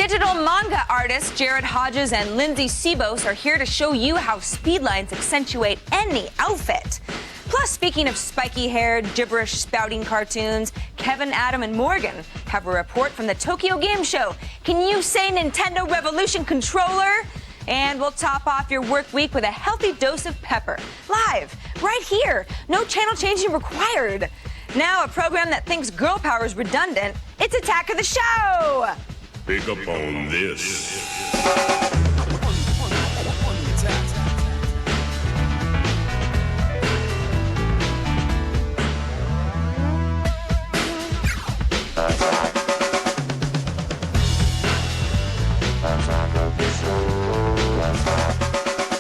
Digital manga artists Jared Hodges and Lindsay Sebos are here to show you how speedlines accentuate any outfit. Plus, speaking of spiky-haired, gibberish spouting cartoons, Kevin, Adam, and Morgan have a report from the Tokyo Game Show. Can you say Nintendo Revolution controller? And we'll top off your work week with a healthy dose of pepper. Live, right here. No channel changing required. Now, a program that thinks girl power is redundant. It's Attack of the Show! Pick up on this.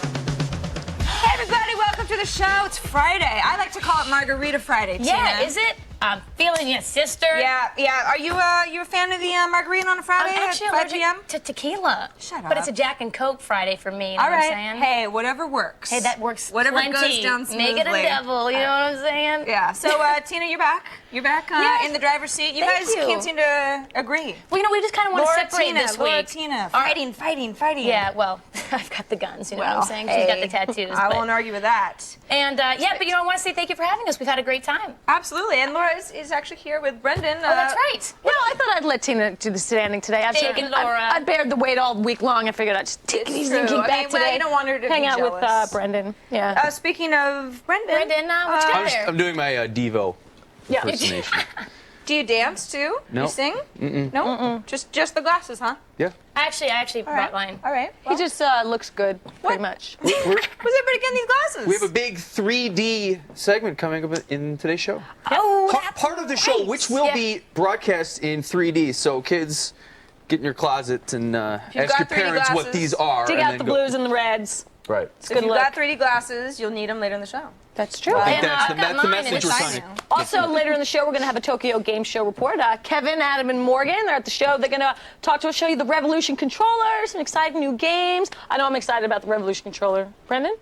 Hey everybody, welcome to the show. It's Friday. I like to call it Margarita Friday, Tina. Yeah, is it? I'm feeling you, sister. Yeah. Are you a fan of the margarita on a Friday I'm actually at 5 allergic p.m.? to tequila. Shut But up. it's a Jack and Coke Friday for me, you know All what right. I'm saying? Hey, whatever works. Hey, that works Whatever plenty. goes down smoothly. Make it a devil, you know what I'm saying? Yeah. So, Tina, you're back. You're back Yes. in the driver's seat. You Thank guys you. can't seem to agree. Well, you know, we just kind of want to Laura, separate Tina, this Laura, week. Tina, All right. fighting. Yeah, well, I've got the guns, you know what Well, I'm saying? She's got the tattoos. I but- won't argue with that. And, yeah, but, you know, I want to say thank you for having us. We've had a great time. Absolutely. And Laura is actually here with Brendan. Oh, that's right. No, I thought I'd let Tina do the standing today. Take it, Laura. I bared the weight all week long. I figured I'd just take it easy and true. keep I back mean, well, today. you don't want her to hang be out jealous. with Brendan. Yeah. Speaking of Brendan. Brendan, what you got there? I'm doing my Devo Yeah. impersonation. Do you dance too? No. You sing? No? Just the glasses, huh? Yeah. I actually All right. brought mine. All right. He just looks good, pretty much. Where's everybody getting these glasses? We have a big 3D segment coming up in today's show. Oh, Part of the show, which will be broadcast in 3D. So kids, get in your closet and ask got your 3D parents what glasses, these are. Dig and out then the go- blues and the reds. Right. If Good you've look. got 3D glasses, you'll need them later in the show. That's true. I And, think that's I've got the mine, message and we're it's trying to. fine. Also, later in the show, we're going to have a Tokyo Game Show report. Kevin, Adam, and Morgan, they're at the show. They're going to talk to us, show you the Revolution controller, some exciting new games. I know I'm excited about the Revolution controller. Brendan?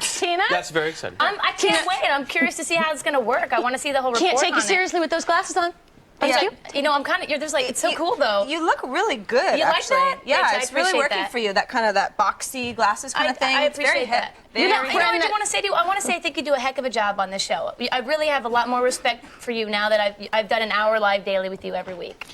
Tina? That's very exciting. I can't wait. I'm curious to see how it's going to work. I want to see the whole report Can't take on you it. seriously with those glasses on. Thank Yeah. you. You know, I'm kind of, there's like, it's so cool though. You look really good, You like actually. that? Yeah, Thanks, I it's really appreciate working that. for you, that kind of that boxy glasses kind of thing. I It's very appreciate hip. that. Very You know, hip. I do want to say to you, I want to say I think you do a heck of a job on this show. I really have a lot more respect for you now that I've done an hour live daily with you every week.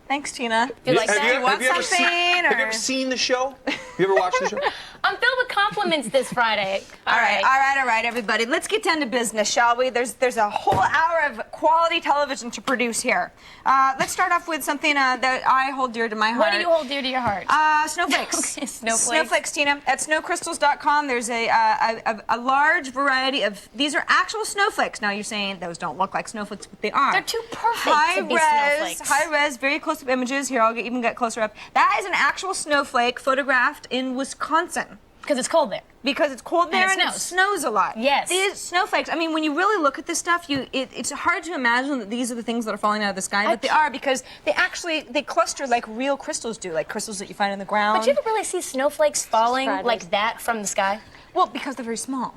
Thanks, Tina. You like have that? you, You want have you ever something, seen, have you or- ever seen the show? Have you ever watched the show? I'm filled with compliments this Friday. All right, everybody. Let's get down to business, shall we? There's a whole hour of quality television to produce here. Let's start off with something that I hold dear to my heart. What do you hold dear to your heart? Snowflakes. Okay, snowflakes. Snowflakes, Tina. At snowcrystals.com, there's a large variety of, these are actual snowflakes. Now you're saying those don't look like snowflakes, but they are. They're too perfect to be snowflakes. High res, very close-up images. Here, I'll even get closer up. That is an actual snowflake photographed in Wisconsin. Because it's cold there. Because it's cold there And it and it snows. snows a lot. Yes. These snowflakes, I mean, when you really look at this stuff, it's hard to imagine that these are the things that are falling out of the sky, but they are, because they cluster like real crystals do, like crystals that you find in the ground. But you ever really see snowflakes falling Fridays. like that from the sky? Well, because they're very small.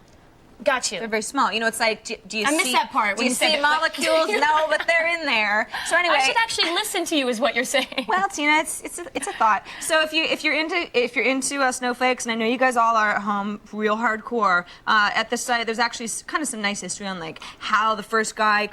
Got you. They're very small. You know, it's like, do you I see... missed that part Do when you you said see it. molecules? No, but they're in there. So anyway... I should actually listen to you, is what you're saying. Well, Tina, it's a thought. So if you're into snowflakes, and I know you guys all are at home, real hardcore. At the site, there's actually kind of some nice history on like how the first guy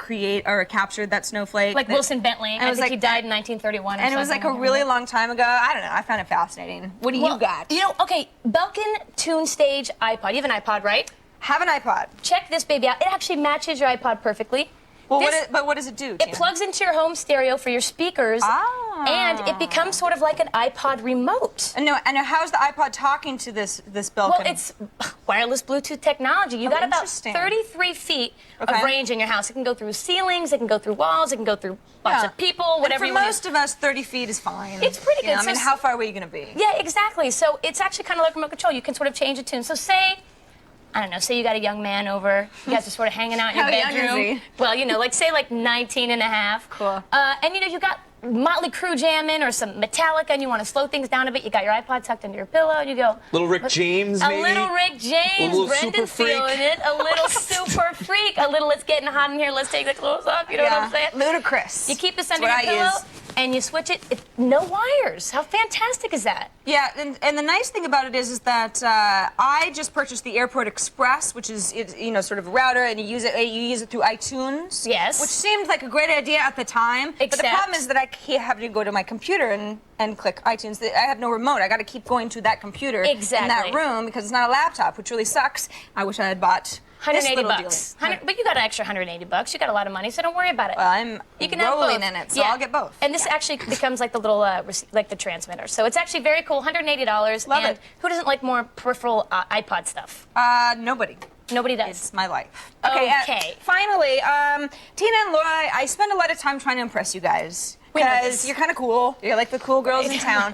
captured that snowflake. Like Wilson Bentley. And it I was think like he died in 1931 or and it was like a something. really long time ago. I don't know. I found it fascinating. What do you got? You know, okay, Belkin Tune Stage iPod. You have an iPod, right? Have an iPod. Check this baby out. It actually matches your iPod perfectly. Well, This- but what does it do? It Tina? plugs into your home stereo for your speakers, and it becomes sort of like an iPod remote. And how's the iPod talking to this Belkin? Well, it's wireless Bluetooth technology. You got about interesting. 33 feet Okay. of range in your house. It can go through ceilings, it can go through walls, it can go through lots of people, whatever and you for want. most of us, 30 feet is fine. It's pretty You know, good. I mean, So- how far away are you going to be? Yeah, exactly. So it's actually kind of like remote control. You can sort of change the tune. So say, I don't know, say you got a young man over, you guys are sort of hanging out in your How young is bedroom. he? Well, you know, like say like 19 and a half. Cool. And you know, you got Motley Crue jamming or some Metallica and you want to slow things down a bit, you got your iPod tucked under your pillow and you go... Little Rick James, A maybe? little Rick James, A little Brendan's super freak. feeling it. A little super freak. A little, it's getting hot in here, let's take the clothes off, you know what I'm saying? Ludicrous. You keep this That's under your what I pillow, use. and you switch it, no wires. How fantastic is that? Yeah, and the nice thing about it is that I just purchased the Airport Express, which is sort of a router, and you use it through iTunes. Yes. Which seemed like a great idea at the time. But the problem is that I can't have to go to my computer and click iTunes. I have no remote. I got to keep going to that computer in that room because it's not a laptop, which really sucks. I wish I had bought. $180. But you got an extra $180. You got a lot of money, so don't worry about it. Well, I'm rolling in it, so I'll get both. And this actually becomes like the little, like the transmitter. So it's actually very cool. $180. Love it. Who doesn't like more peripheral iPod stuff? Nobody. Nobody does. It's my life. Okay. Finally, Tina and Laura, I spend a lot of time trying to impress you guys. Because you're kind of cool. You're like the cool girls in town.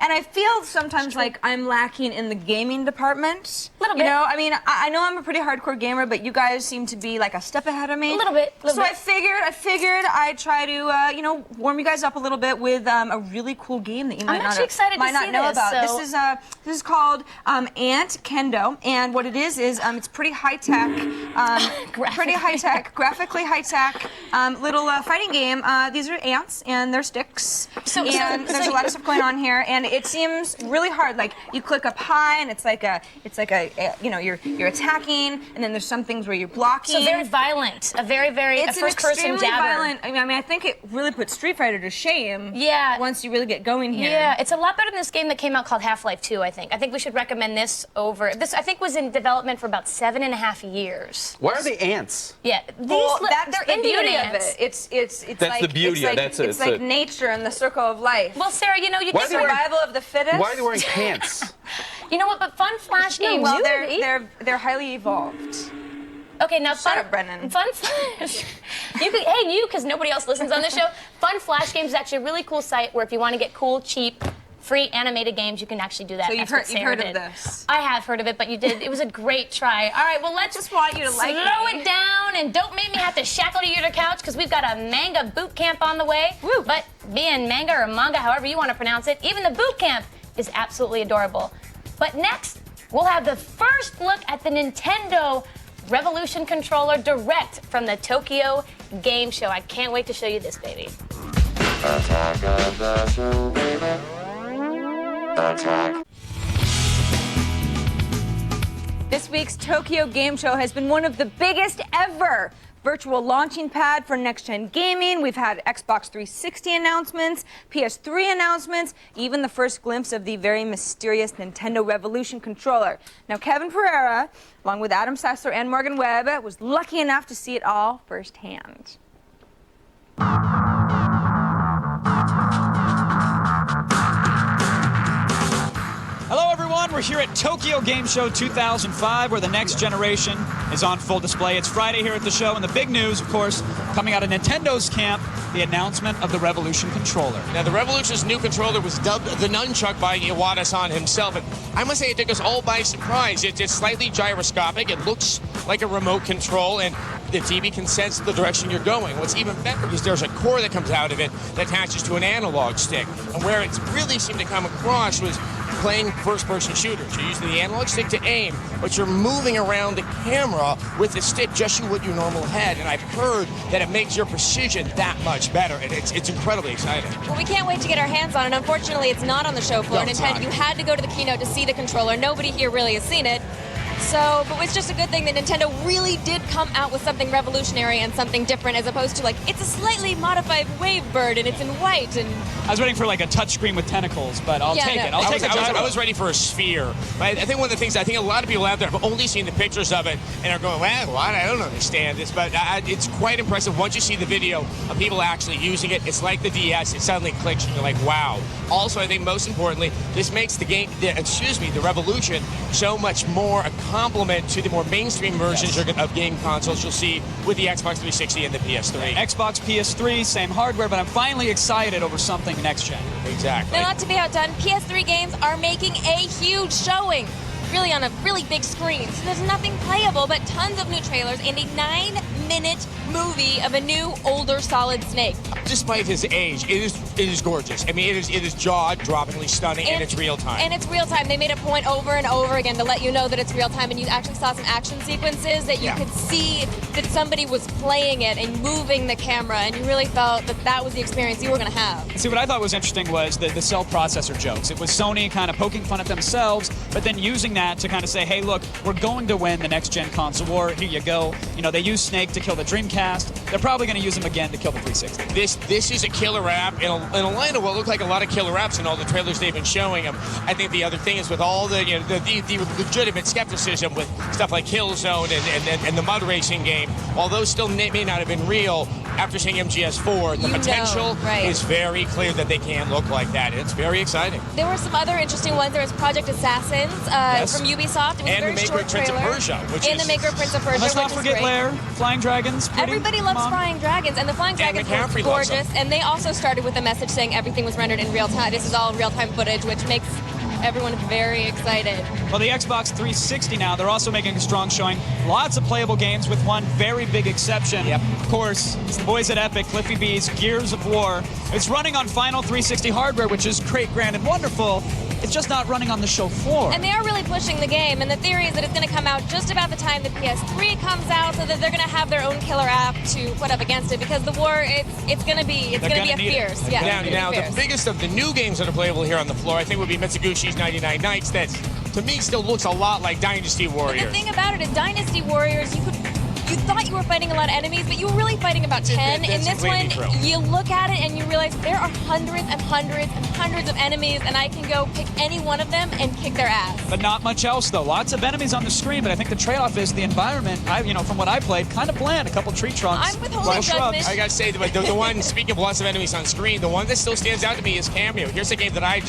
And I feel sometimes like I'm lacking in the gaming department. A little bit. You know, I mean, I know I'm a pretty hardcore gamer, but you guys seem to be like a step ahead of me. A little bit. So I figured I'd try to, warm you guys up a little bit with a really cool game that you might not know about. So. This is called Ant Kendo, and what it is it's pretty high tech, graphically high tech little fighting game. These are ants and they're sticks, and there's a lot of stuff going on here, and it seems really hard. Like you click up high, and it's like you're attacking, and then there's some things where you're blocking. So very violent, a first-person jabber. Violent. I mean, I think it really puts Street Fighter to shame. Yeah. Once you really get going here. Yeah, it's a lot better than this game that came out called Half-Life 2. I think we should recommend this over this. I think was in development for about 7.5 years. Why are they ants? Yeah, that's they're the Indian beauty ants. of it. It's That's like the beauty. It's like nature and the circle of life. Well, Sarah, you know, you the survival of the fittest. Why are they wearing pants? You know what? But fun flash games. Well, they're highly evolved. Okay, now Shut up, Brennan. Fun Flash. Because nobody else listens on the show. Fun Flash Games is actually a really cool site where if you want to get cool, cheap, free animated games, you can actually do that. So you've heard of this? I have heard of it, but you did. It was a great try. All right, well, let's just want you to like slow it down and don't make me have to shackle you to your couch because we've got a manga boot camp on the way. Woo. But being manga or manga, however you want to pronounce it, even the boot camp is absolutely adorable. But next, we'll have the first look at the Nintendo Revolution Controller direct from the Tokyo Game Show. I can't wait to show you this, baby. Attack of the show, baby. Attack. This week's Tokyo Game Show has been one of the biggest ever. Virtual launching pad for next-gen gaming. We've had Xbox 360 announcements, PS3 announcements, even the first glimpse of the very mysterious Nintendo Revolution controller. Now, Kevin Pereira, along with Adam Sessler and Morgan Webb, was lucky enough to see it all firsthand. Hello, everyone. We're here at Tokyo Game Show 2005, where the next generation is on full display. It's Friday here at the show, and the big news, of course, coming out of Nintendo's camp, the announcement of the Revolution controller. Now, the Revolution's new controller was dubbed the Nunchuck by Iwata-san himself, and I must say it took us all by surprise. It's slightly gyroscopic. It looks like a remote control, and the TV can sense the direction you're going. What's even better is there's a core that comes out of it that attaches to an analog stick, and where it really seemed to come across was playing first-person shooters. You're using the analog stick to aim, but you're moving around the camera with the stick just with your normal head, and I've heard that it makes your precision that much better, and it's incredibly exciting. Well, we can't wait to get our hands on it. Unfortunately, it's not on the show floor. No, Nintendo, you had to go to the keynote to see the controller. Nobody here really has seen it. So, but it's just a good thing that Nintendo really did come out with something revolutionary and something different, as opposed to, like, it's a slightly modified Wavebird and it's in white. And I was waiting for like a touchscene with tentacles, but I'll take it. I was ready for a sphere. But I think one of the things, I think a lot of people out there have only seen the pictures of it and are going, well, what? I don't understand this. But it's quite impressive once you see the video of people actually using it. It's like the DS. It suddenly clicks and you're like, wow. Also, I think most importantly, this makes the Revolution so much more a complement to the more mainstream versions of game consoles you'll see with the Xbox 360 and the PS3. Xbox, PS3, same hardware, but I'm finally excited over something next-gen. Exactly. now, not to be outdone, PS3 games are making a huge showing, really on a really big screen. So there's nothing playable but tons of new trailers and a 9 30-minute movie of a new, older Solid Snake. Despite his age, it is gorgeous. I mean, it is jaw-droppingly stunning, and it's real time. And it's real time. They made a point over and over again to let you know that it's real time, and you actually saw some action sequences that you could see that somebody was playing it and moving the camera, and you really felt that that was the experience you were going to have. See, what I thought was interesting was the cell processor jokes. It was Sony kind of poking fun at themselves, but then using that to kind of say, hey, look, we're going to win the next-gen console war. Here you go. You know, they used Snake to kill the Dreamcast. They're probably going to use him again to kill the 360. This is a killer app in a line of what look like a lot of killer apps in all the trailers they've been showing them. I think the other thing is with all the the legitimate skepticism with stuff like Killzone and the mud racing game, while those still may not have been real, after seeing MGS4, the potential is very clear that they can look like that. It's very exciting. There were some other interesting ones. There was Project Assassins from Ubisoft. It was and a very the maker short of Prince of trailer. Persia, And the maker of Prince of Persia, Let's not which is forget great. Lair, Flying Dragons. Everybody loves Flying Dragons, and the Flying Dragons were McCaffrey loves them. gorgeous. And they also started with a message saying everything was rendered in real time. This is all real-time footage, which makes everyone very excited. Well, the Xbox 360 now, they're also making a strong showing. Lots of playable games with one very big exception. Yep. Of course, it's the boys at Epic, Cliffy B's Gears of War. It's running on final 360 hardware, which is great, grand, and wonderful. It's just not running on the show floor. And they are really pushing the game, and the theory is that it's going to come out just about the time the PS3 comes out, so that they're going to have their own killer app to put up against it, because the war, it's going to be a fierce. Yeah, Now the biggest of the new games that are playable here on the floor, I think, would be Mitsugushi's 99 Nights. That, to me, still looks a lot like Dynasty Warriors. But the thing about it is, Dynasty Warriors, you thought you were fighting a lot of enemies, but you were really fighting about 10. In this one, you look at it and you realize there are hundreds and hundreds and hundreds of enemies, and I can go pick any one of them and kick their ass. But not much else, though. Lots of enemies on the screen, but I think the trade-off is the environment, from what I played, kind of bland. A couple tree trunks. I'm withholding judgment. I gotta say, the one, speaking of lots of enemies on screen, the one that still stands out to me is Cameo. Here's a game that I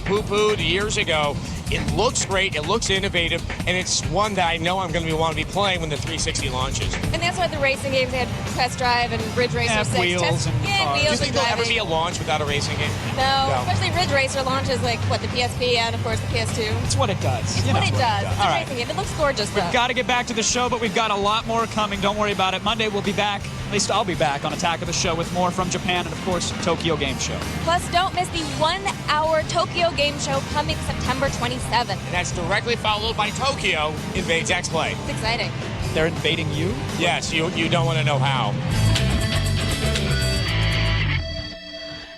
poo-pooed years ago. It looks great, it looks innovative, and it's one that I know I'm going to want to be playing when the 360 launches. And that's why the racing games, they had Test Drive and Ridge Racer 6. Wheels and cars. Do you wheels think and there'll ever driving. be a launch without a racing game? No, especially Ridge Racer launches like, the PSP and, of course, the PS2. It's what it does. It's what it does. It's All a right. racing game. It looks gorgeous, though. We've got to get back to the show, but we've got a lot more coming. Don't worry about it. Monday we'll be back. At least I'll be back on Attack of the Show with more from Japan and, of course, Tokyo Game Show. Plus, don't miss the 1-hour Tokyo Game Show coming September 27th. And that's directly followed by Tokyo Invades X-Play. It's exciting. They're invading you? Yes, you don't want to know how.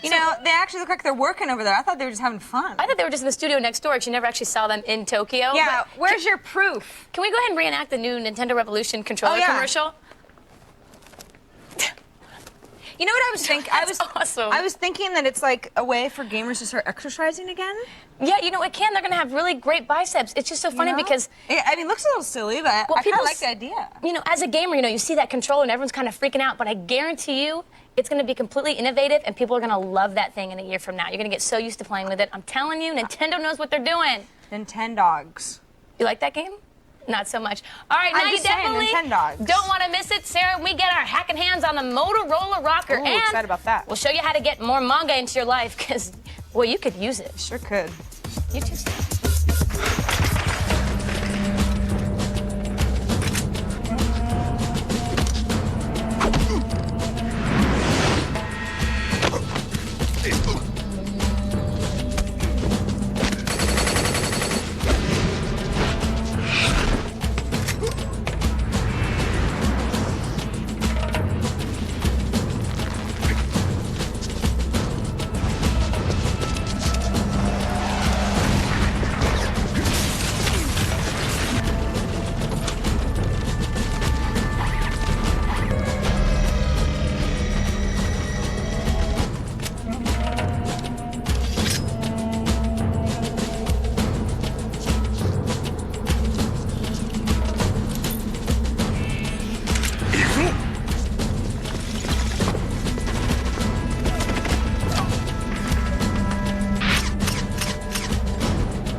You know, they actually look like they're working over there. I thought they were just having fun. I thought they were just in the studio next door, because you never actually saw them in Tokyo. Yeah, But where's your proof? Can we go ahead and reenact the new Nintendo Revolution controller commercial? You know what I was thinking? Awesome. I was thinking that it's like a way for gamers to start exercising again. Yeah, it can. They're going to have really great biceps. It's just so funny because... I mean, it looks a little silly, but I kind of like the idea. As a gamer, you see that controller and everyone's kind of freaking out, but I guarantee you it's going to be completely innovative and people are going to love that thing in a year from now. You're going to get so used to playing with it. I'm telling you, Nintendo knows what they're doing. Nintendogs. You like that game? Not so much. All right, now you definitely Nintendogs. don't want to miss it, Sarah. We get our hacking hands on the Motorola Rocker. Ooh, and excited about that. We'll show you how to get more manga into your life because, well, you could use it. Sure could. You too.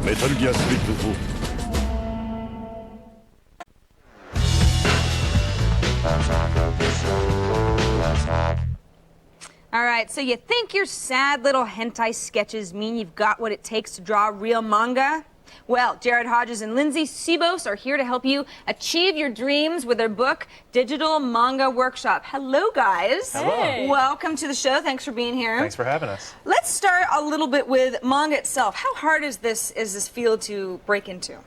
Metal Gear Solid 4. All right, so you think your sad little hentai sketches mean you've got what it takes to draw real manga? Well, Jared Hodges and Lindsay Sebos are here to help you achieve your dreams with their book, Digital Manga Workshop. Hello, guys. Hello. Hey. Welcome to the show. Thanks for being here. Thanks for having us. Let's start a little bit with manga itself. How hard is this field to break into?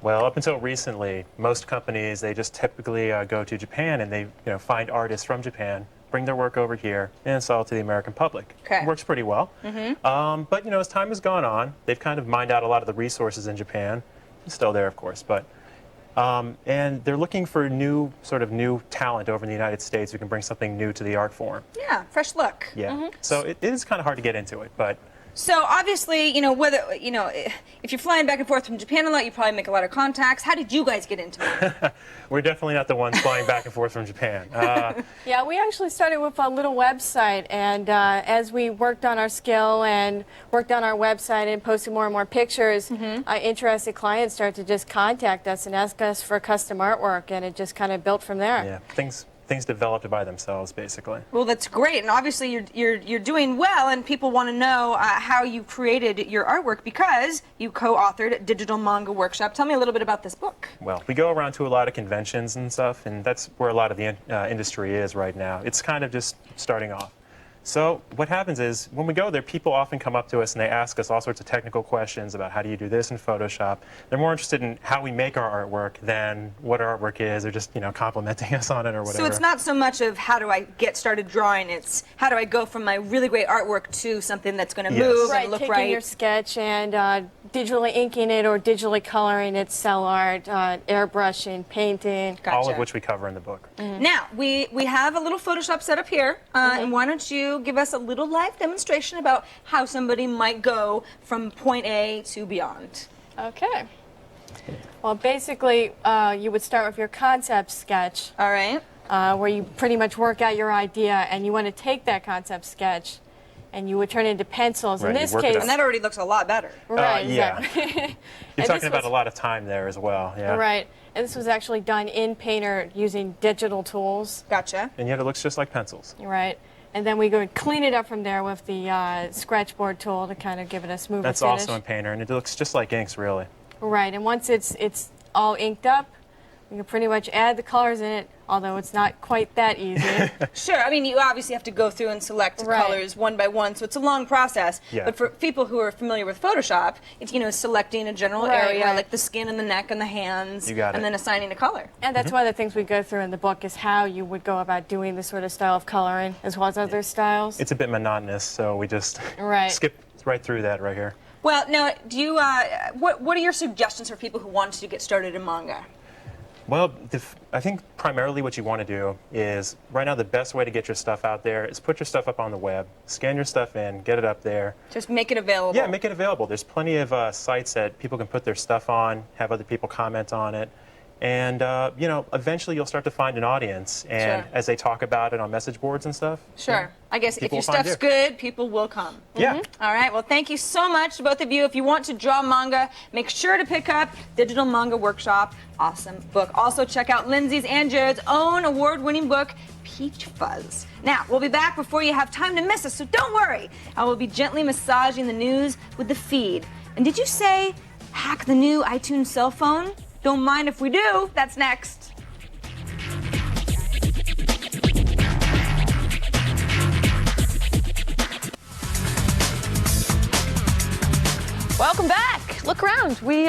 Well, up until recently, most companies, they just typically go to Japan and they find artists from Japan, bring their work over here, and sell it to the American public. Okay. It works pretty well. But as time has gone on, they've kind of mined out a lot of the resources in Japan. It's still there, of course, but and they're looking for new talent over in the United States who can bring something new to the art form. Yeah, fresh look. Yeah. So it is kind of hard to get into it, but. So obviously, if you're flying back and forth from Japan a lot, you probably make a lot of contacts. How did you guys get into it? We're definitely not the ones flying back and forth from Japan. Yeah, we actually started with a little website, and as we worked on our skill and worked on our website and posted more and more pictures, interested clients started to just contact us and ask us for custom artwork, and it just kind of built from there. Yeah, things developed by themselves, basically. Well, that's great, and obviously you're doing well, and people want to know how you created your artwork because you co-authored Digital Manga Workshop. Tell me a little bit about this book. Well, we go around to a lot of conventions and stuff, and that's where a lot of the industry is right now. It's kind of just starting off. So what happens is, when we go there, people often come up to us and they ask us all sorts of technical questions about how do you do this in Photoshop. They're more interested in how we make our artwork than what our artwork is, or just complimenting us on it or whatever. So it's not so much of how do I get started drawing, it's how do I go from my really great artwork to something that's going to move and look taking right. your sketch and digitally inking it or digitally coloring it, cell art, airbrushing, painting. Gotcha. All of which we cover in the book. Now, we have a little Photoshop set up here, and why don't you give us a little live demonstration about how somebody might go from point A to beyond. Okay. Well, basically, you would start with your concept sketch. All right. Where you pretty much work out your idea, and you want to take that concept sketch and you would turn it into pencils. Right, in this you work it case, out. And that already looks a lot better. Right, yeah. exactly. You're talking about a lot of time there as well. Yeah. Right. And this was actually done in Painter using digital tools. Gotcha. And yet it looks just like pencils. Right. And then we go and clean it up from there with the scratch board tool to kind of give it a smoother That's finish. also in Painter, and it looks just like inks, really. Right. And once it's all inked up, you can pretty much add the colors in it, although it's not quite that easy. Sure. I mean, you obviously have to go through and select colors one by one, so it's a long process. Yeah. But for people who are familiar with Photoshop, it's selecting a general area, like the skin and the neck and the hands, You got it. and then assigning a color. And that's one of the things we go through in the book is how you would go about doing this sort of style of coloring as well as other styles. It's a bit monotonous, so we just Right. skip right through that right here. Well, now, do you? What are your suggestions for people who want to get started in manga? Well, I think primarily what you want to do is, right now the best way to get your stuff out there is put your stuff up on the web, scan your stuff in, get it up there. Just make it available. Yeah, make it available. There's plenty of sites that people can put their stuff on, have other people comment on it. And, eventually you'll start to find an audience. And as they talk about it on message boards and stuff. Sure. I guess if people your will find stuff's you. good, people will come. Yeah. All right. Well, thank you so much, both of you. If you want to draw manga, make sure to pick up Digital Manga Workshop. Awesome book. Also, check out Lindsay's and Jared's own award-winning book, Peach Fuzz. Now, we'll be back before you have time to miss us, so don't worry. I will be gently massaging the news with the feed. And did you say hack the new iTunes cell phone? Don't mind if we do. That's next. Welcome back. Look around. We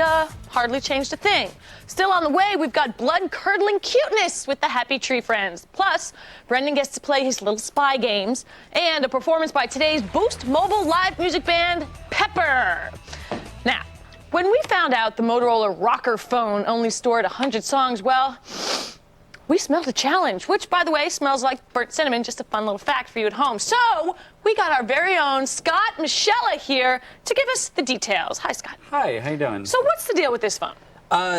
hardly changed a thing. Still on the way, we've got blood-curdling cuteness with the Happy Tree Friends. Plus, Brendan gets to play his little spy games and a performance by today's Boost Mobile live music band, Pepper. Now, when we found out the Motorola Rocker phone only stored 100 songs, well, we smelled a challenge, which, by the way, smells like burnt cinnamon, just a fun little fact for you at home. So we got our very own Scott Michella here to give us the details. Hi, Scott. Hi, how you doing? So what's the deal with this phone?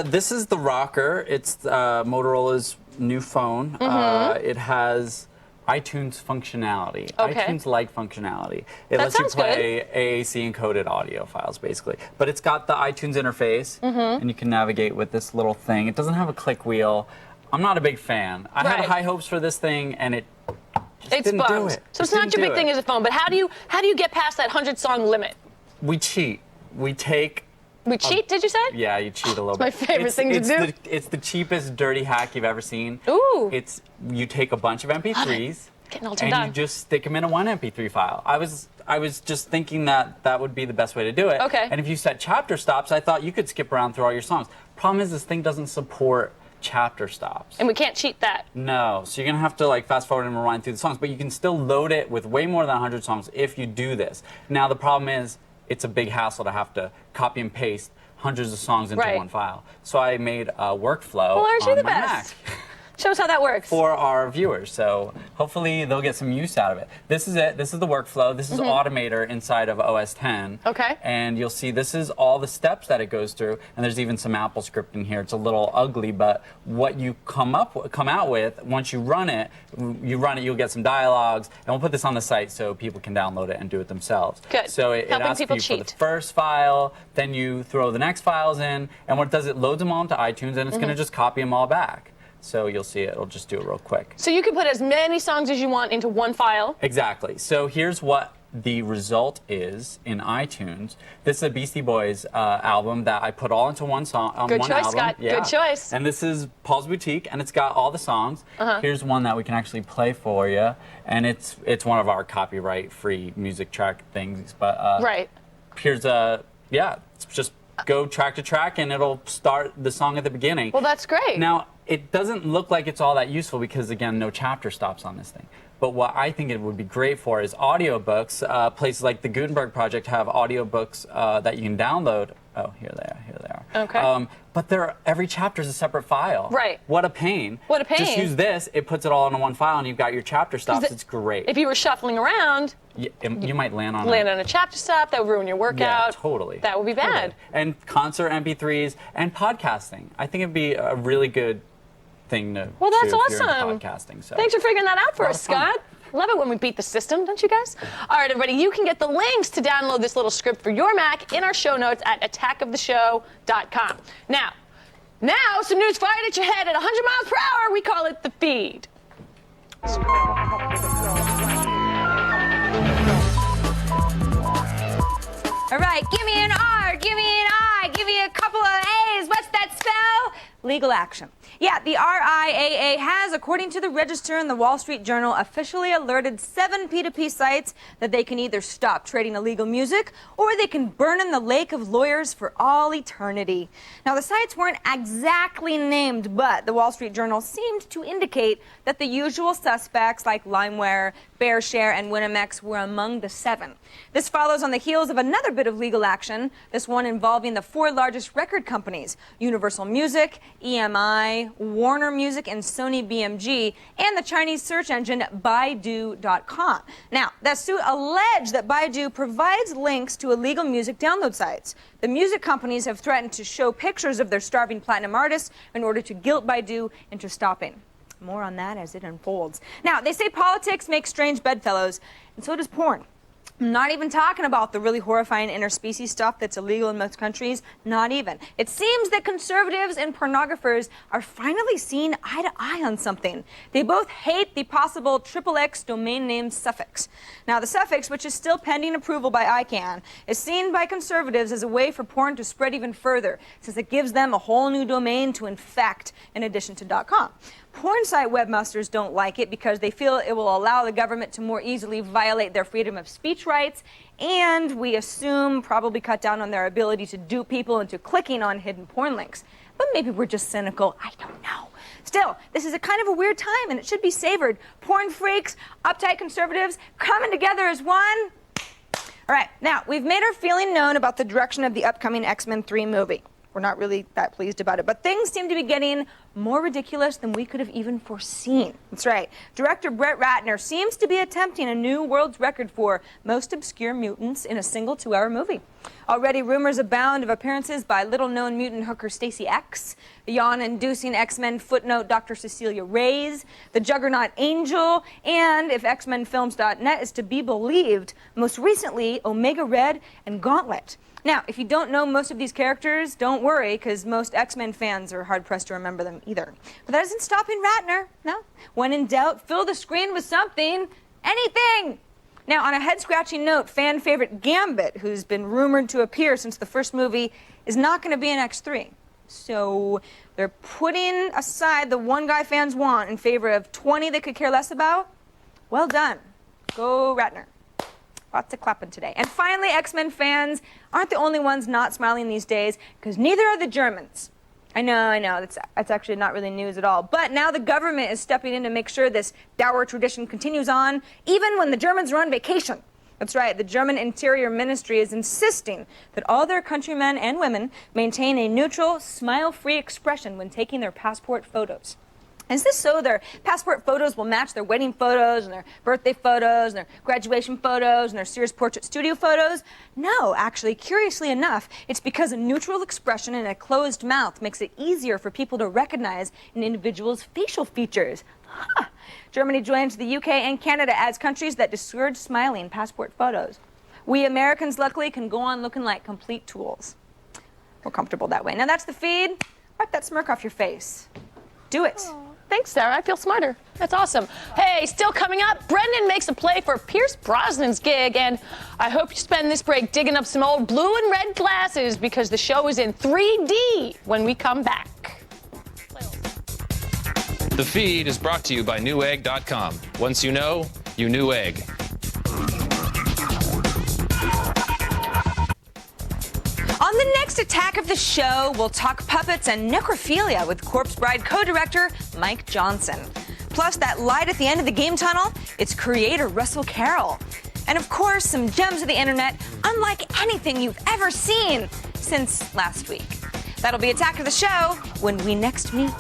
This is the Rocker. It's Motorola's new phone. It has iTunes functionality, iTunes-like functionality. It lets you play AAC encoded audio files, basically. But it's got the iTunes interface, and you can navigate with this little thing. It doesn't have a click wheel. I'm not a big fan. I had high hopes for this thing, and it just didn't do it. So it's not your big thing as a phone, but how do you get past that 100-song limit? We cheat. We take We cheat, did you say? Yeah, you cheat a little My bit. favorite thing to do. It's the cheapest dirty hack you've ever seen. Ooh. You take a bunch of MP3s Getting all and turned on. you just stick them in a one MP3 file. I was just thinking that would be the best way to do it. Okay. And if you set chapter stops, I thought you could skip around through all your songs. Problem is, this thing doesn't support chapter stops. And we can't cheat that. No, so you're gonna have to like fast forward and rewind through the songs, but you can still load it with way more than 100 songs if you do this. Now the problem is, it's a big hassle to have to copy and paste hundreds of songs into one file. So I made a workflow Well, aren't you on the my best? Mac. Show us how that works. For our viewers, so hopefully they'll get some use out of it. This is it. This is the workflow. This is Automator inside of OS 10. Okay. And you'll see this is all the steps that it goes through, and there's even some Apple script in here. It's a little ugly, but what you come out with once you run it, you'll get some dialogues, and we'll put this on the site so people can download it and do it themselves. Good. So it Helping asks people you cheat. for the first file, then you throw the next files in, and what it does, it loads them all into iTunes, and it's going to just copy them all back. So you'll see it. It'll just do it real quick. So you can put as many songs as you want into one file. Exactly. So here's what the result is in iTunes. This is a Beastie Boys album that I put all into one song. Good one choice, album. Scott. Yeah. Good choice. And this is Paul's Boutique, and it's got all the songs. Here's one that we can actually play for you, and it's one of our copyright-free music track things. But right. Here's it's just go track to track, and it'll start the song at the beginning. Well, that's great. Now, it doesn't look like it's all that useful because, again, no chapter stops on this thing. But what I think it would be great for is audiobooks. Places like the Gutenberg Project have audiobooks that you can download. Oh, here they are. Okay. But every chapter is a separate file. Right. What a pain. What a pain. Just use this. It puts it all into one file, and you've got your chapter stops. It's great. If you were shuffling around, you might land on a chapter stop. That would ruin your workout. Yeah, totally. That would be bad. Totally. And concert MP3s and podcasting. I think it'd be a really good thing to Well, that's do if you're into awesome. podcasting. So. Thanks for figuring that out for A lot us, of fun. Scott. Love it when we beat the system, don't you guys? All right, everybody, you can get the links to download this little script for your Mac in our show notes at attackoftheshow.com. Now, some news fired at your head at 100 miles per hour. We call it the feed. All right, give me an R, give me an I, give me a couple of A's. What's that spell? Legal action. Yeah, the RIAA has, according to the Register and the Wall Street Journal, officially alerted 7 P2P sites that they can either stop trading illegal music or they can burn in the lake of lawyers for all eternity. Now, the sites weren't exactly named, but the Wall Street Journal seemed to indicate that the usual suspects like LimeWire, BearShare, and Winamax were among the 7. This follows on the heels of another bit of legal action, this one involving the 4 largest record companies, Universal Music, EMI, Warner Music, and Sony BMG, and the Chinese search engine Baidu.com. Now, that suit alleged that Baidu provides links to illegal music download sites. The music companies have threatened to show pictures of their starving platinum artists in order to guilt Baidu into stopping. More on that as it unfolds. Now, they say politics make strange bedfellows, and so does porn. I'm not even talking about the really horrifying interspecies stuff that's illegal in most countries. Not even. It seems that conservatives and pornographers are finally seeing eye to eye on something. They both hate the possible XXX domain name suffix. Now, the suffix, which is still pending approval by ICANN, is seen by conservatives as a way for porn to spread even further, since it gives them a whole new domain to infect in addition to .com. Porn site webmasters don't like it because they feel it will allow the government to more easily violate their freedom of speech rights, and we assume probably cut down on their ability to dupe people into clicking on hidden porn links. But maybe we're just cynical. I don't know. Still, this is a kind of a weird time, and it should be savored. Porn freaks, uptight conservatives, coming together as one. All right, now, we've made our feeling known about the direction of the upcoming X-Men 3 movie. We're not really that pleased about it, but things seem to be getting more ridiculous than we could have even foreseen. That's right. Director Brett Ratner seems to be attempting a new world's record for most obscure mutants in a single 2-hour movie. Already rumors abound of appearances by little-known mutant hooker Stacy X, the yawn-inducing X-Men footnote Dr. Cecilia Reyes, the Juggernaut Angel, and, if XMenFilms.net is to be believed, most recently Omega Red and Gauntlet. Now, if you don't know most of these characters, don't worry, because most X-Men fans are hard-pressed to remember them either. But that isn't stopping Ratner, no. When in doubt, fill the screen with something, anything. Now, on a head-scratching note, fan favorite Gambit, who's been rumored to appear since the first movie, is not going to be in X3. So they're putting aside the one guy fans want in favor of 20 they could care less about. Well done. Go Ratner. Lots of clapping today. And finally, X-Men fans aren't the only ones not smiling these days, because neither are the Germans. I know, that's actually not really news at all. But now the government is stepping in to make sure this dour tradition continues on, even when the Germans are on vacation. That's right, the German Interior Ministry is insisting that all their countrymen and women maintain a neutral, smile-free expression when taking their passport photos. Is this so their passport photos will match their wedding photos and their birthday photos and their graduation photos and their Sears portrait studio photos? No, actually, curiously enough, it's because a neutral expression and a closed mouth makes it easier for people to recognize an individual's facial features. Huh. Germany joins the UK and Canada as countries that discourage smiling passport photos. We Americans, luckily, can go on looking like complete tools. We're comfortable that way. Now that's the feed. Wipe that smirk off your face. Do it. Aww. Thanks, Sarah. I feel smarter. That's awesome. Hey, still coming up, Brendan makes a play for Pierce Brosnan's gig, and I hope you spend this break digging up some old blue and red glasses because the show is in 3D when we come back. The feed is brought to you by Newegg.com. Once you know, you Newegg. On the next attack of the show, we'll talk puppets and necrophilia with Corpse Bride co-director Mike Johnson. Plus, that light at the end of the game tunnel, it's creator Russell Carroll. And of course, some gems of the internet, unlike anything you've ever seen since last week. That'll be Attack of the Show when we next meet.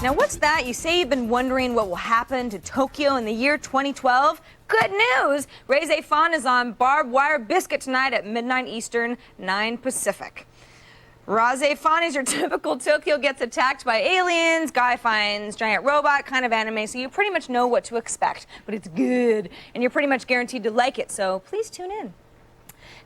Now, what's that? You say you've been wondering what will happen to Tokyo in the year 2012? Good news! Ray Zafon is on Barbed Wire Biscuit tonight at midnight Eastern, 9 Pacific. Zafon is your typical Tokyo gets attacked by aliens, guy finds giant robot kind of anime, so you pretty much know what to expect. But it's good, and you're pretty much guaranteed to like it, so please tune in.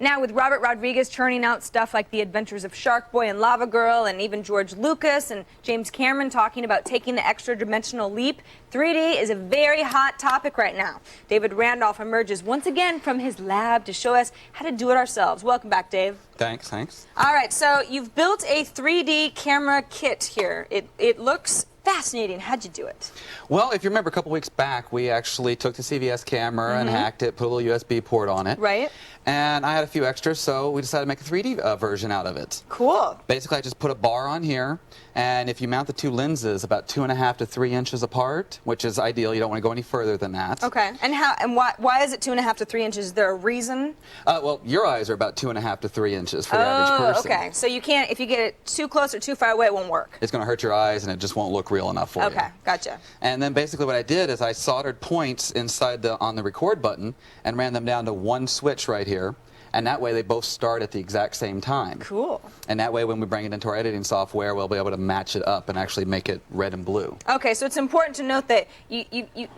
Now, with Robert Rodriguez churning out stuff like The Adventures of Shark Boy and Lava Girl, and even George Lucas and James Cameron talking about taking the extra-dimensional leap, 3D is a very hot topic right now. David Randolph emerges once again from his lab to show us how to do it ourselves. Welcome back, Dave. Thanks. All right, so you've built a 3D camera kit here. It looks fascinating. How'd you do it? Well, if you remember a couple weeks back, we actually took the CVS camera and hacked it, put a little USB port on it. Right. And I had a few extras, so we decided to make a 3D version out of it. Cool. Basically, I just put a bar on here, and if you mount the two lenses about 2.5 to 3 inches apart, which is ideal, you don't want to go any further than that. Okay. And why is it 2.5 to 3 inches? Is there a reason? Well, your eyes are about 2.5 to 3 inches for the average person. Okay. So you can't, if you get it too close or too far away, it won't work. It's going to hurt your eyes, and it just won't look real enough for you. Okay, gotcha. And then basically what I did is I soldered points inside on the record button and ran them down to one switch right here. And that way they both start at the exact same time. Cool. And that way when we bring it into our editing software, we'll be able to match it up and actually make it red and blue. Okay, so it's important to note that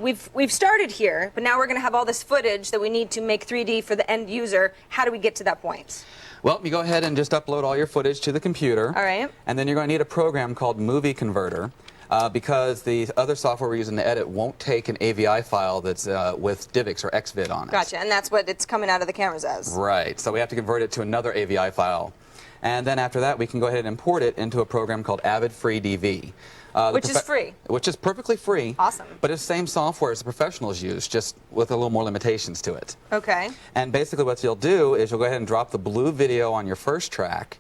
we've started here, but now we're going to have all this footage that we need to make 3D for the end user. How do we get to that point? Well, you go ahead and just upload all your footage to the computer. All right. And then you're going to need a program called Movie Converter. Because the other software we're using to edit won't take an AVI file that's with DivX or XVID on it. Gotcha, and that's what it's coming out of the cameras as. Right, so we have to convert it to another AVI file. And then after that, we can go ahead and import it into a program called Avid Free DV. Which is free. Which is perfectly free. Awesome. But it's the same software as the professionals use, just with a little more limitations to it. Okay. And basically what you'll do is you'll go ahead and drop the blue video on your first track,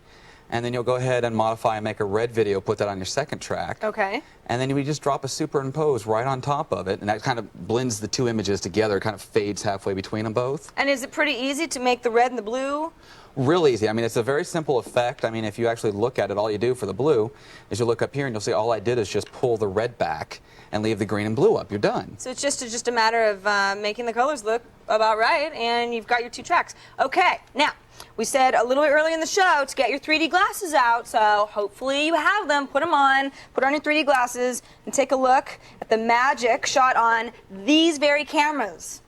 and then you'll go ahead and modify and make a red video, put that on your second track. Okay. And then we just drop a superimpose right on top of it, and that kind of blends the two images together, kind of fades halfway between them both. And is it pretty easy to make the red and the blue? Real easy. I mean, it's a very simple effect. I mean, if you actually look at it, all you do for the blue is you look up here and you'll see all I did is just pull the red back and leave the green and blue up. You're done. So it's just a matter of making the colors look about right, and you've got your two tracks. Okay, now, we said a little bit early in the show to get your 3D glasses out, so hopefully you have them. Put them on, put on your 3D glasses, and take a look at the magic shot on these very cameras.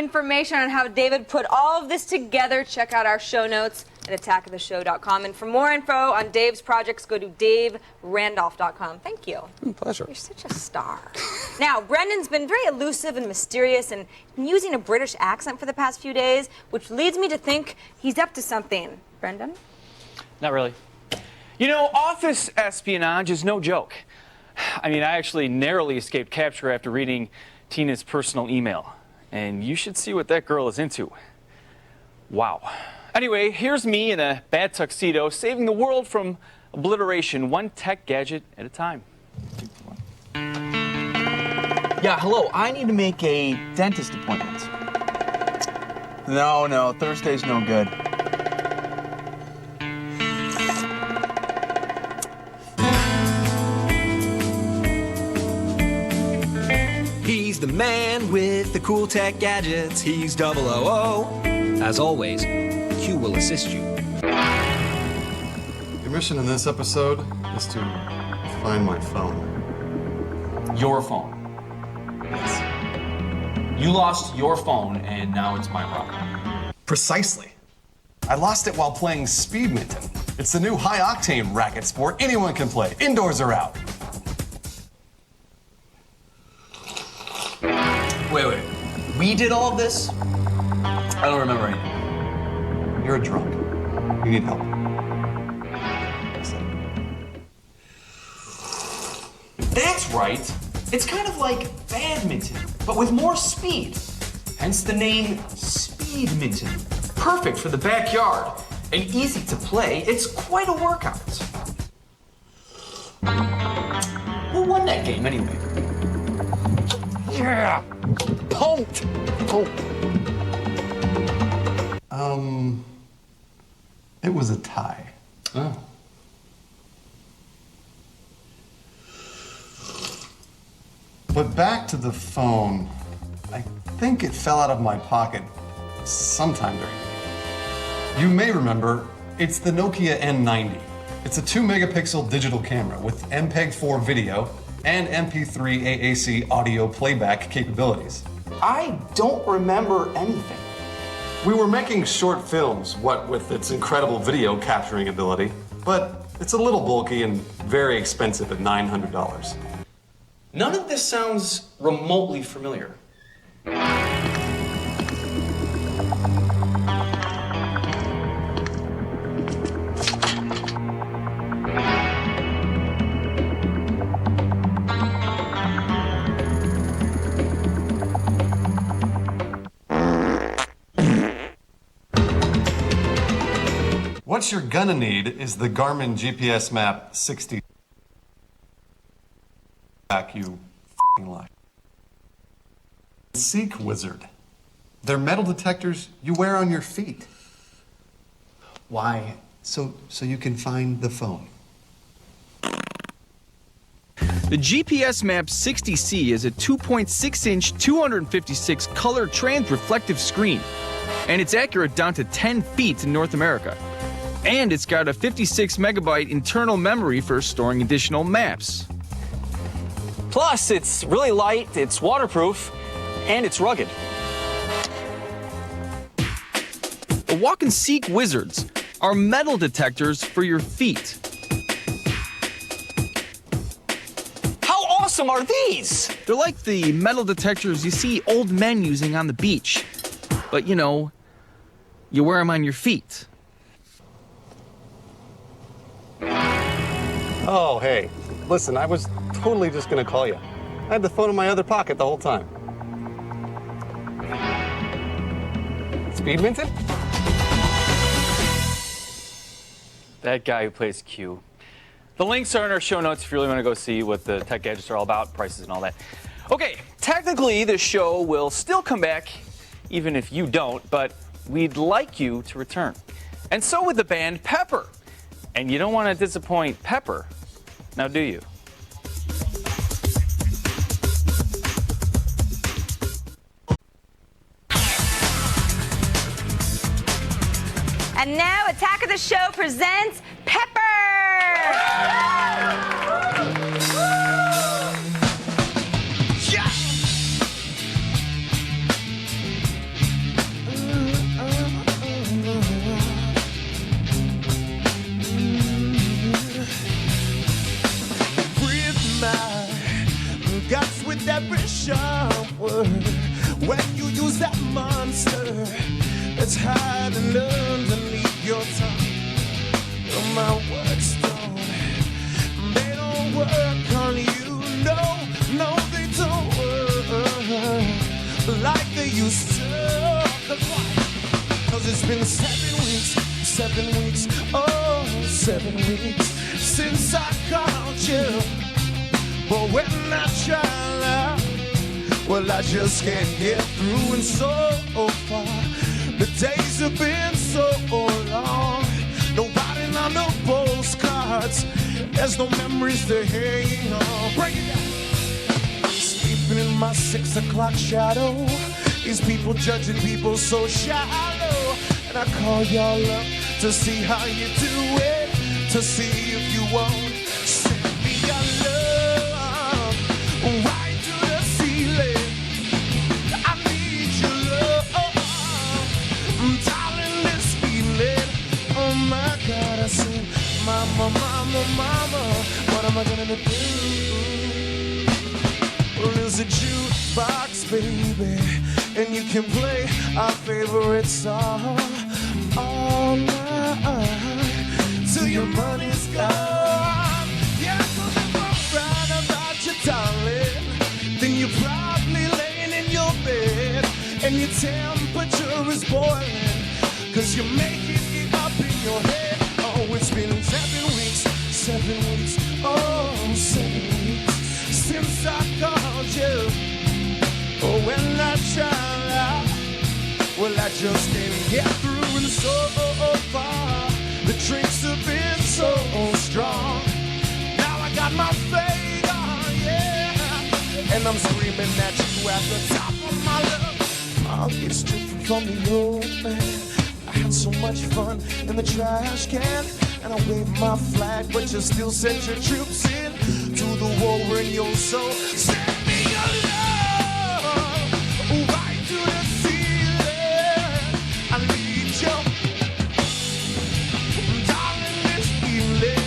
information on how David put all of this together, check out our show notes at attackoftheshow.com. And for more info on Dave's projects, go to daverandolph.com. Thank you. Pleasure. You're such a star. Now, Brendan's been very elusive and mysterious and using a British accent for the past few days, which leads me to think he's up to something. Brendan? Not really. You know, office espionage is no joke. I mean, I actually narrowly escaped capture after reading Tina's personal email. And you should see what that girl is into. Wow. Anyway, here's me in a bad tuxedo saving the world from obliteration, one tech gadget at a time. Yeah, hello. I need to make a dentist appointment. No, Thursday's no good. He's the man with the cool tech gadgets. He's 000. As always, Q will assist you. Your mission in this episode is to find my phone. Your phone. Yes. You lost your phone, and now it's my problem. Precisely. I lost it while playing Speedminton. It's the new high-octane racket sport anyone can play, indoors or out. Wait. We did all of this? I don't remember anything. You're a drunk. You need help. That's right. It's kind of like badminton, but with more speed. Hence the name Speedminton. Perfect for the backyard and easy to play. It's quite a workout. Who won that game anyway? Yeah! Pumped! It was a tie. Oh. But back to the phone. I think it fell out of my pocket sometime during the game. You may remember, it's the Nokia N90. It's a 2-megapixel digital camera with MPEG-4 video and MP3 AAC audio playback capabilities. I don't remember anything. We were making short films, what with its incredible video capturing ability, but it's a little bulky and very expensive at $900. None of this sounds remotely familiar. What you're gonna need is the Garmin GPS map 60. Back, you f***ing lie. Seek Wizard. They're metal detectors you wear on your feet. Why? So you can find the phone. The GPS Map 60C is a 2.6-inch, 256 color trans-reflective screen, and it's accurate down to 10 feet in North America. And it's got a 56 megabyte internal memory for storing additional maps. Plus, it's really light, it's waterproof, and it's rugged. The Walk and Seek Wizards are metal detectors for your feet. How awesome are these? They're like the metal detectors you see old men using on the beach. But you know, you wear them on your feet. Oh, hey. Listen, I was totally just gonna call you. I had the phone in my other pocket the whole time. Speedminton? That guy who plays Q. The links are in our show notes if you really want to go see what the tech gadgets are all about, prices and all that. Okay, technically the show will still come back, even if you don't, but we'd like you to return. And so would the band Pepper. And you don't want to disappoint Pepper, now do you? And now Attack of the Show presents Pepper! my guts with every sharp word. When you use that monster that's hiding underneath your tongue. My words they don't work on you. No, they don't work like they used to. Cause it's been 7 weeks, oh, 7 weeks since I called you. But when I try, well, I just can't get through. And so far, the days have been so long. Nobody on the postcards. There's no memories to hang on. Break it down. Sleeping in my 6 o'clock shadow. These people judging people so shallow. And I call y'all up to see how you do it. To see if you won't send me your love right to the ceiling. I need your love, darling, this feeling. Oh my God, I said, mama, mama, mama, what am I gonna do? Well, there's a jukebox, baby, and you can play our favorite song all night till your money's gone. Yeah, cause if I'm right about you, darling, then you're probably laying in your bed and your temperature is boiling, cause you're making it up in your head. Oh, it's been 7 weeks, 7 weeks, oh, 7 weeks since I called you. Oh, when I try, well, I just can't get through. And so far, the drinks have been so strong. Now I got my fade on, yeah, and I'm screaming at you at the top of my lungs. I'll get straight from the old man. I had so much fun in the trash can, and I waved my flag, but you still sent your troops in to the war in your soul. Send me your love right to the ceiling. I need you, darling, this feeling.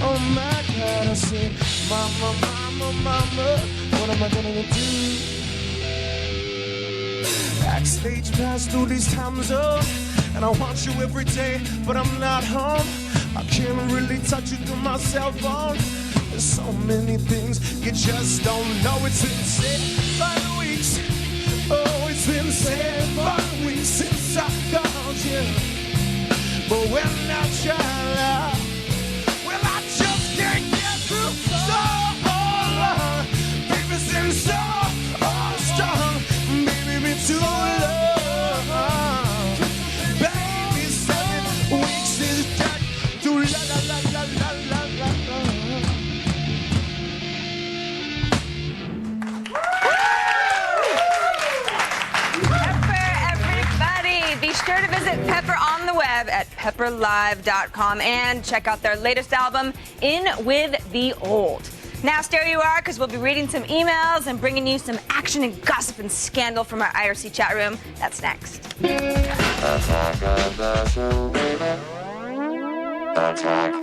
Oh my God, I said, mama, mama, mama, what am I gonna do? Backstage pass through these times up, and I want you every day, but I'm not home. I can't really touch you through my cell phone. There's so many things you just don't know. It's been 7 weeks. Oh, it's been 7 weeks since I called you. But when I try, well, I just can't get through. So long, baby, since so strong, baby, me too long. Baby, 7 weeks is just too la. Be sure to visit Pepper on the web at pepperlive.com and check out their latest album, In With the Old. Now stay where you are, because we'll be reading some emails and bringing you some action and gossip and scandal from our IRC chat room. That's next. Attack of the show, baby. Attack.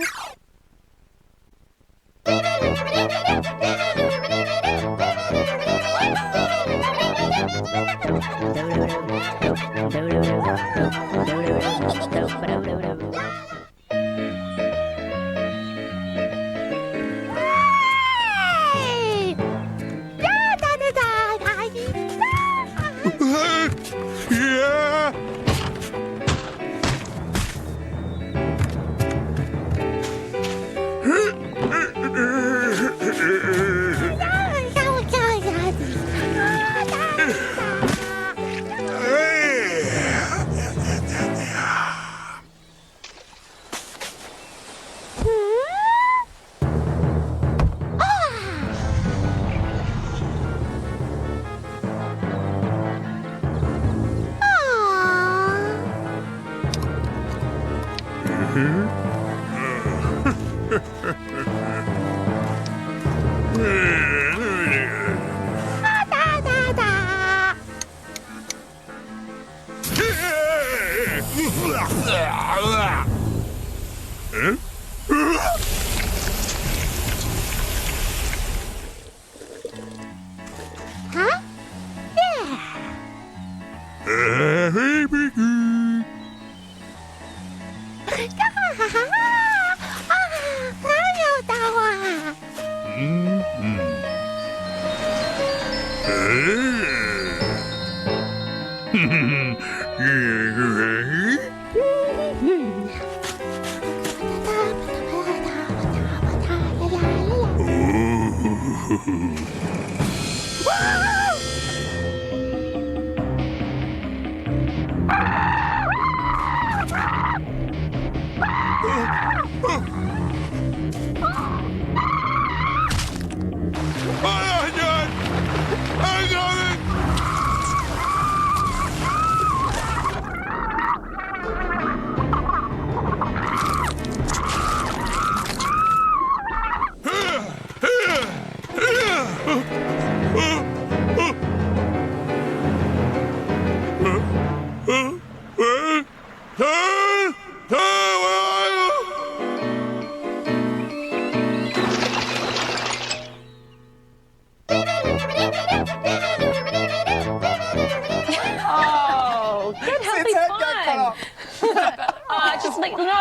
Yeah.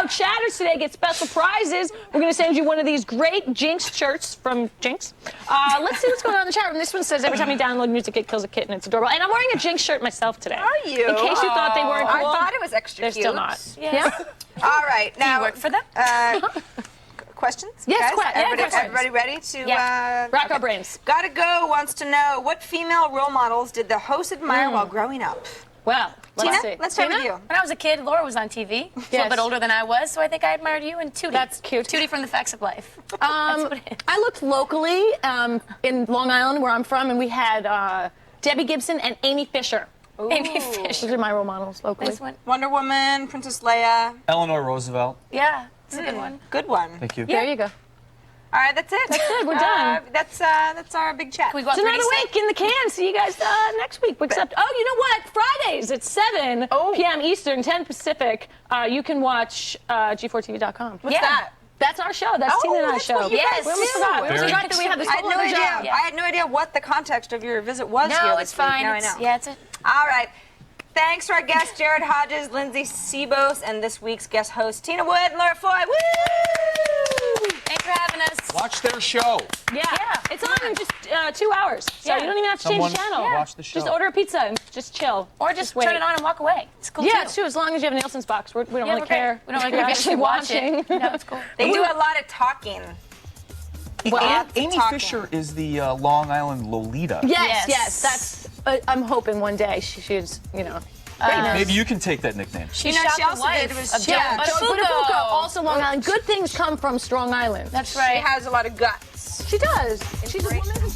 Chatters today get special prizes. We're going to send you one of these great Jinx shirts from Jinx. Let's see what's going on in the chat room. This one says every time you download music, it kills a kitten. It's adorable. And I'm wearing a Jinx shirt myself today. Are you? In case you thought they weren't cool. I thought it was extra They're cute. still not. Yeah. All right. Now, Do you work for them? Questions? Yes, guys? questions. Everybody ready to rack our brains? Gotta Go wants to know, what female role models did the host admire while growing up? Well, Tina, let's start with you. When I was a kid, Laura was on TV. A little bit older than I was, so I think I admired you and Tootie. That's cute. Tootie from The Facts of Life. I looked locally in Long Island, where I'm from, and we had Debbie Gibson and Amy Fisher. Amy Fisher. Those are my role models locally. Nice one. Wonder Woman, Princess Leia. Eleanor Roosevelt. Yeah, it's a good one. Good one. Thank you. There you go. All right, that's it. That's it. We're done. That's our big chat. Can we go out It's for another any week in the can. See you guys next week. Except, you know what? Fridays at 7 p.m. Eastern, 10 Pacific. You can watch G4TV.com. What's that? That's our show. That's Tina and I's show. What you guys We almost do. forgot. We almost forgot that we had this whole other job. I had no idea what the context of your visit was here No, this it's fine. week. Now It's- I know. yeah, it's a- All right. Thanks to our guests, Jared Hodges, Lindsay Sebos, and this week's guest hosts, Tina Wood and Laura Foy. Woo! Thanks for having us. Watch their show. Yeah. It's on in just 2 hours. So you don't even have to change the channel. Watch the show. Just order a pizza and just chill. Or just wait. turn it on and walk away. It's cool Yeah, too. it's true. As long as you have a Nielsen's box, we don't really we're care. great. We don't really You're care if actually you watch it. watching. No, it's cool. They do a lot of talking. Amy Fisher is the Long Island Lolita. Yes. That's. I'm hoping one day she's, greatness. Maybe you can take that nickname. She You know, shot she the also wife did was of Joe Buttafuoco, also Long Island. Good things come from Strong Island. That's right. She has a lot of guts. She does. She's a woman.